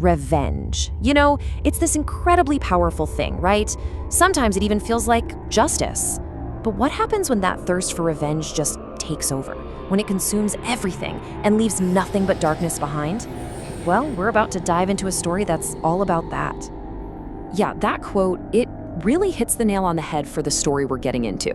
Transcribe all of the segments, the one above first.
Revenge. It's this incredibly powerful thing, right? Sometimes it even feels like justice. But what happens when that thirst for revenge just takes over? When it consumes everything and leaves nothing but darkness behind? Well, we're about to dive into a story that's all about that. Yeah, that quote, it really hits the nail on the head for the story we're getting into.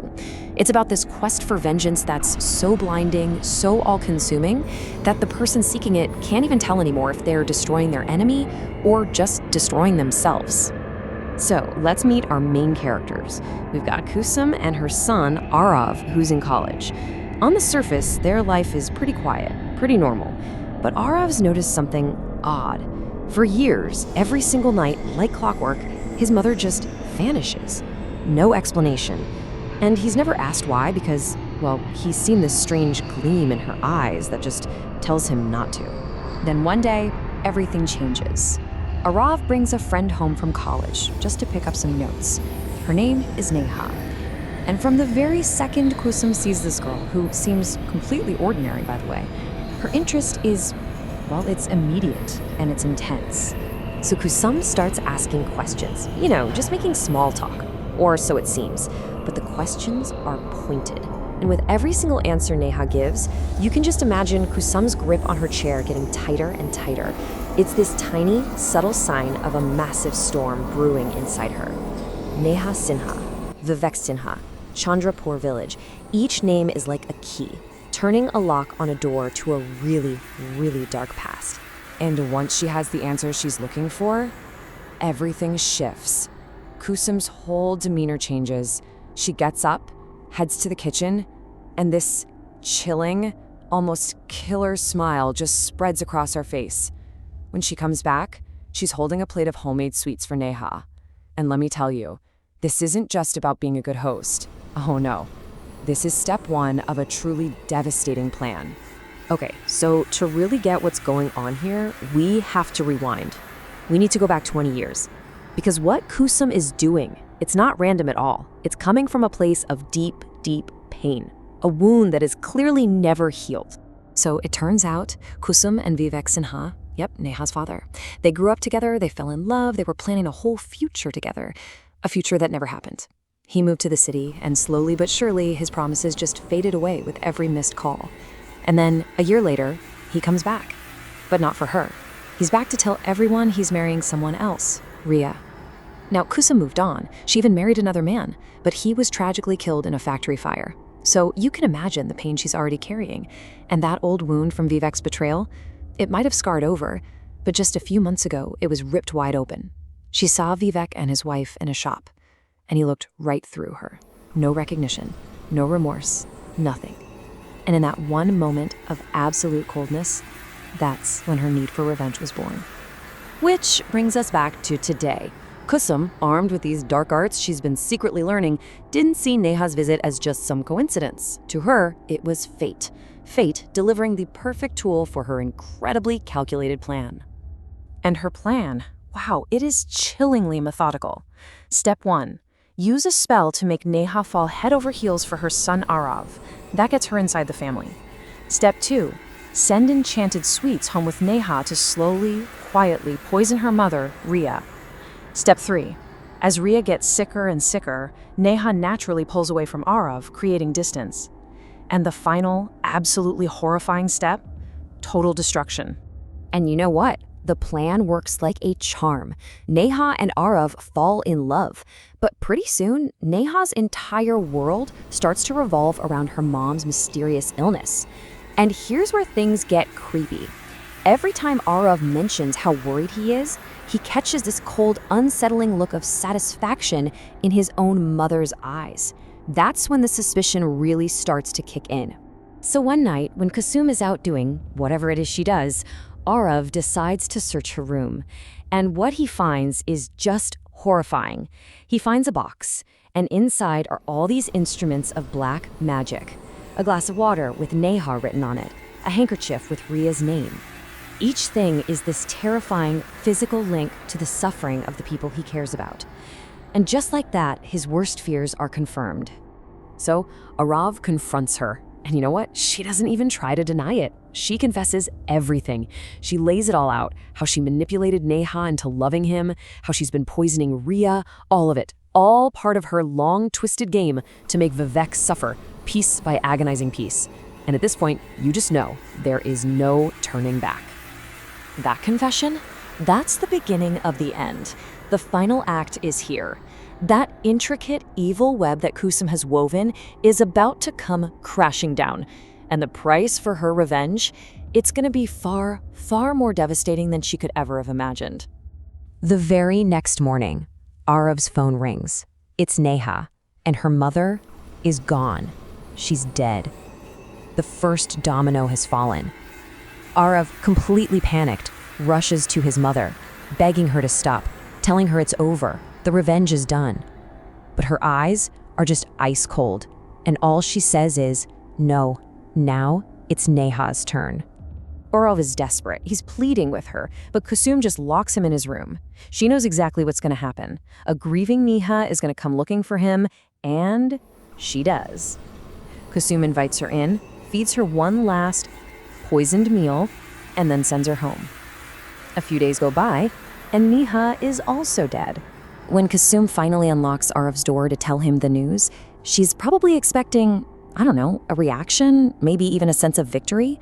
It's about this quest for vengeance that's so blinding, so all-consuming, that the person seeking it can't even tell anymore if they're destroying their enemy or just destroying themselves. So let's meet our main characters. We've got Kusum and her son, Arav, who's in college. On the surface, their life is pretty quiet, pretty normal. But Arav's noticed something odd. For years, every single night, like clockwork, his mother just vanishes. No explanation. And he's never asked why because, well, he's seen this strange gleam in her eyes that just tells him not to. Then one day, everything changes. Arav brings a friend home from college just to pick up some notes. Her name is Neha. And from the very second Kusum sees this girl, who seems completely ordinary, by the way, her interest is, well, it's immediate and it's intense. So Kusum starts asking questions, just making small talk, or so it seems. But the questions are pointed. And with every single answer Neha gives, you can just imagine Kusum's grip on her chair getting tighter and tighter. It's this tiny, subtle sign of a massive storm brewing inside her. Neha Sinha, Vivek Sinha, Chandrapur village. Each name is like a key, turning a lock on a door to a really, really dark past. And once she has the answer she's looking for, everything shifts. Kusum's whole demeanor changes. She gets up, heads to the kitchen, and this chilling, almost killer smile just spreads across her face. When she comes back, she's holding a plate of homemade sweets for Neha. And let me tell you, this isn't just about being a good host. Oh no. This is step one of a truly devastating plan. Okay, so to really get what's going on here, we have to rewind. We need to go back 20 years. Because what Kusum is doing, it's not random at all. It's coming from a place of deep, deep pain. A wound that is clearly never healed. So it turns out, Kusum and Vivek Sinha, Neha's father, they grew up together, they fell in love, they were planning a whole future together. A future that never happened. He moved to the city, and slowly but surely, his promises just faded away with every missed call. And then, a year later, he comes back. But not for her. He's back to tell everyone he's marrying someone else, Ria. Now, Kusum moved on. She even married another man, but he was tragically killed in a factory fire. So you can imagine the pain she's already carrying. And that old wound from Vivek's betrayal, it might have scarred over, but just a few months ago, it was ripped wide open. She saw Vivek and his wife in a shop, and he looked right through her. No recognition, no remorse, nothing. And in that one moment of absolute coldness, that's when her need for revenge was born. Which brings us back to today. Kusum, armed with these dark arts she's been secretly learning, didn't see Neha's visit as just some coincidence. To her, it was fate. Fate delivering the perfect tool for her incredibly calculated plan. And her plan, wow, it is chillingly methodical. Step 1. Use a spell to make Neha fall head over heels for her son Arav. That gets her inside the family. Step 2. Send enchanted sweets home with Neha to slowly, quietly poison her mother, Ria. Step 3. As Ria gets sicker and sicker, Neha naturally pulls away from Arav, creating distance. And the final, absolutely horrifying step? Total destruction. And you know what? The plan works like a charm. Neha and Arav fall in love. But pretty soon, Neha's entire world starts to revolve around her mom's mysterious illness. And here's where things get creepy. Every time Arav mentions how worried he is, he catches this cold, unsettling look of satisfaction in his own mother's eyes. That's when the suspicion really starts to kick in. So one night, when Kusum is out doing whatever it is she does, Arav decides to search her room. And what he finds is just horrifying. He finds a box, and inside are all these instruments of black magic. A glass of water with Neha written on it, a handkerchief with Ria's name. Each thing is this terrifying physical link to the suffering of the people he cares about. And just like that, his worst fears are confirmed. So Arav confronts her. And you know what? She doesn't even try to deny it. she confesses everything. She lays it all out, how she manipulated Neha into loving him, how she's been poisoning Riya, all of it. All part of her long, twisted game to make Vivek suffer, piece by agonizing piece. And at this point, you just know there is no turning back. That confession? That's the beginning of the end. The final act is here. That intricate, evil web that Kusum has woven is about to come crashing down. And the price for her revenge? It's going to be far, far more devastating than she could ever have imagined. The very next morning, Arav's phone rings. It's Neha, and her mother is gone. She's dead. The first domino has fallen. Arav, completely panicked, rushes to his mother, begging her to stop, telling her it's over, the revenge is done. But her eyes are just ice cold, and all she says is, no, now it's Neha's turn. Arav is desperate. He's pleading with her, but Kusum just locks him in his room. She knows exactly what's going to happen. A grieving Neha is going to come looking for him, and she does. Kusum invites her in, feeds her one last poisoned meal, and then sends her home. A few days go by, and Neha is also dead. When Kusum finally unlocks Arav's door to tell him the news, she's probably expecting, I don't know, a reaction, maybe even a sense of victory.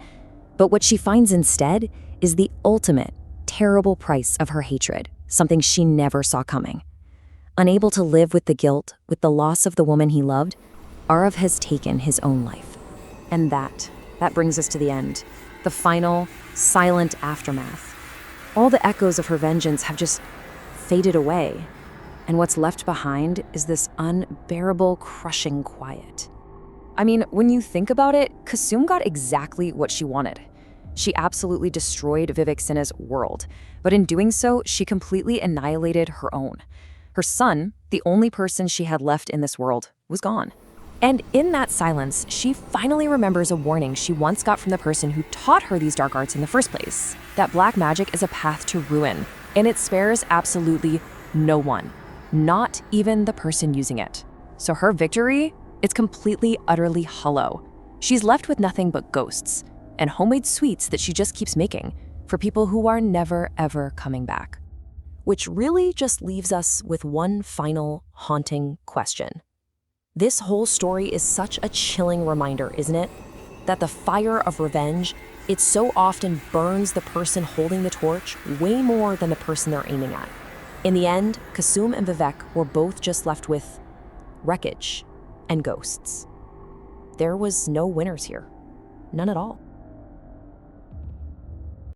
But what she finds instead is the ultimate, terrible price of her hatred, something she never saw coming. Unable to live with the guilt, with the loss of the woman he loved, Arav has taken his own life. And that brings us to the end, the final, silent aftermath. All the echoes of her vengeance have just faded away, and what's left behind is this unbearable, crushing quiet. I mean, when you think about it, Kusum got exactly what she wanted. She absolutely destroyed Vivek Sinha's world, but in doing so, she completely annihilated her own. Her son, the only person she had left in this world, was gone. And in that silence, she finally remembers a warning she once got from the person who taught her these dark arts in the first place, that black magic is a path to ruin, and it spares absolutely no one, not even the person using it. So her victory? It's completely, utterly hollow. She's left with nothing but ghosts and homemade sweets that she just keeps making for people who are never, ever coming back. Which really just leaves us with one final, haunting question. This whole story is such a chilling reminder, isn't it? That the fire of revenge, it so often burns the person holding the torch way more than the person they're aiming at. In the end, Kusum and Vivek were both just left with wreckage and ghosts. There was no winners here. None at all.